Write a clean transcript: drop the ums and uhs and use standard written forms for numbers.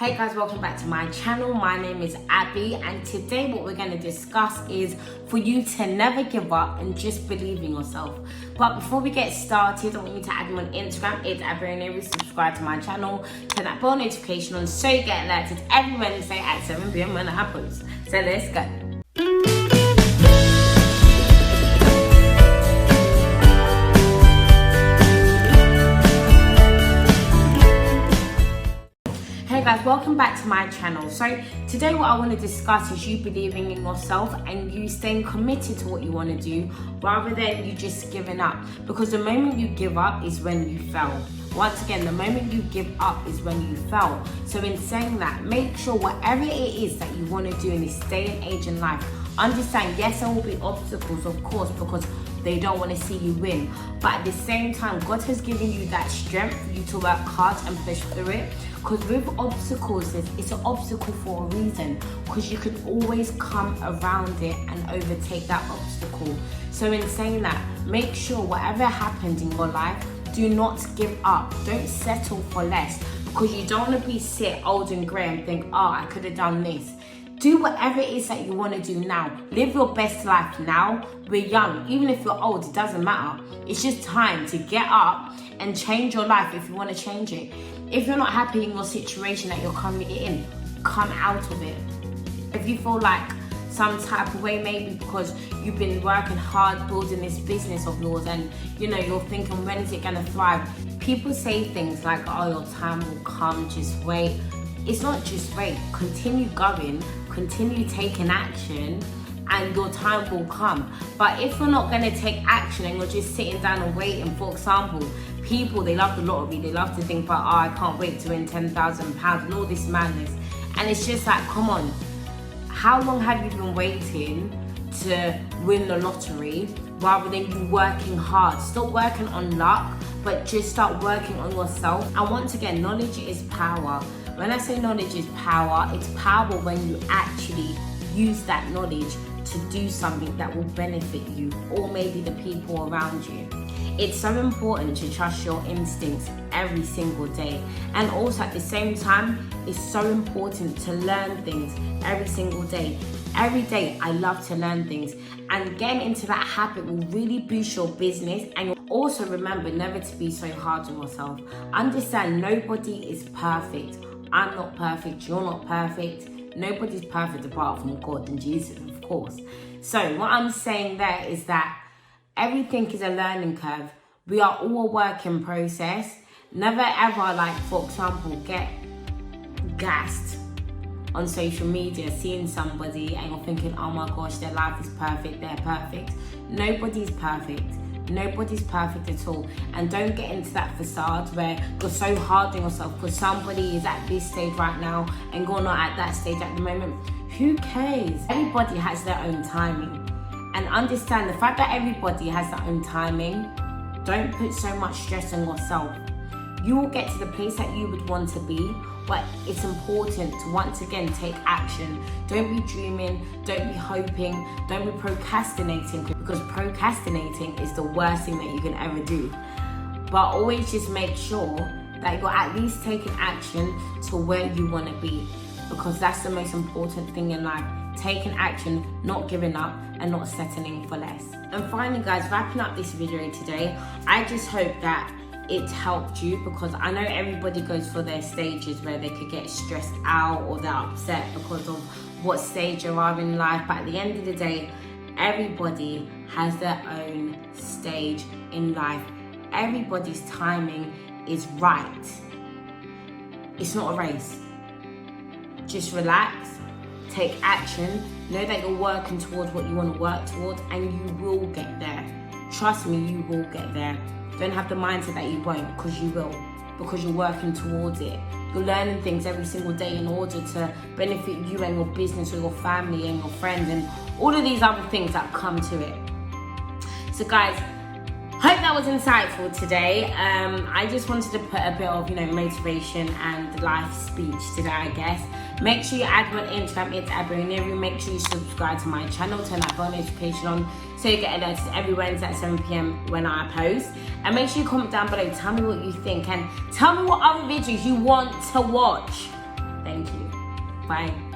Hey guys, welcome back to my channel. My name is Abby, and today what we're going to discuss is for you to never give up and just believe in yourself. But before we get started, I want you to add me on Instagram. It's Oniru. Subscribe to my channel, turn that bell notification on so you get alerted every Wednesday at 7 p.m. when it happens. So let's go. Hey guys, welcome back to my channel. So today what I want to discuss is you believing in yourself and you staying committed to what you want to do rather than you just giving up, because the moment you give up is when you fail. Once again, the moment you give up is when you fail. So in saying that, make sure whatever it is that you want to do in this day and age in life, understand, yes, there will be obstacles, of course, because they don't want to see you win. But at the same time, God has given you that strength for you to work hard and push through it. Because with obstacles, it's an obstacle for a reason. Because you can always come around it and overtake that obstacle. So in saying that, make sure whatever happens in your life, do not give up. Don't settle for less. Because you don't want to be old and grey and think, oh, I could have done this. Do whatever it is that you want to do now. Live your best life now. We're young. Even if you're old, it doesn't matter. It's just time to get up and change your life if you want to change it. If you're not happy in your situation that you're currently in, come out of it. If you feel like some type of way, maybe because you've been working hard building this business of yours and you're thinking, when is it going to thrive? People say things like, oh, your time will come, just wait. It's not just wait. Continue going, continue taking action, and your time will come. But if you're not going to take action and you're just sitting down and waiting, for example, people, they love the lottery, they love to think about, oh, I can't wait to win £10,000 and all this madness. And it's just like, come on, how long have you been waiting to win the lottery rather than you working hard? Stop working on luck, but just start working on yourself. And once again, knowledge is power. When I say knowledge is power, it's power when you actually use that knowledge to do something that will benefit you or maybe the people around you. It's so important to trust your instincts every single day. And also at the same time, it's so important to learn things every single day. Every day, I love to learn things. And getting into that habit will really boost your business. And you'll also remember never to be so hard on yourself. Understand, nobody is perfect. I'm not perfect, you're not perfect. Nobody's perfect apart from God and Jesus, of course. So what I'm saying there is that everything is a learning curve. We are all a work in process. Never ever, like, for example, get gassed on social media, seeing somebody and you're thinking, oh my gosh, their life is perfect, they're perfect. Nobody's perfect. Nobody's perfect at all. And don't get into that facade where you're so hard on yourself because somebody is at this stage right now and you're not at that stage at the moment. Who cares? Everybody has their own timing. And understand the fact that everybody has their own timing, don't put so much stress on yourself. You will get to the place that you would want to be, but it's important to once again take action. Don't be dreaming, don't be hoping, don't be procrastinating, because procrastinating is the worst thing that you can ever do. But always just make sure that you're at least taking action to where you want to be, because that's the most important thing in life. Taking action, not giving up, and not settling for less. And finally guys, wrapping up this video today, I just hope that it helped you, because I know everybody goes for their stages where they could get stressed out or they're upset because of what stage you are in life. But at the end of the day, everybody has their own stage in life. Everybody's timing is right. It's not a race. Just relax, take action, know that you're working towards what you want to work towards, and you will get there. Trust me, you will get there. Don't have the mindset that you won't, because you will, because you're working towards it. You're learning things every single day in order to benefit you and your business or your family and your friends and all of these other things that come to it. So guys, hope that was insightful today. I just wanted to put a bit of motivation and life speech today, I guess. Make sure you add me on Instagram, it's Oniru. Make sure you subscribe to my channel, turn that bell notification on so you get alerted every Wednesday at 7 p.m. when I post. And make sure you comment down below, tell me what you think, and tell me what other videos you want to watch. Thank you. Bye.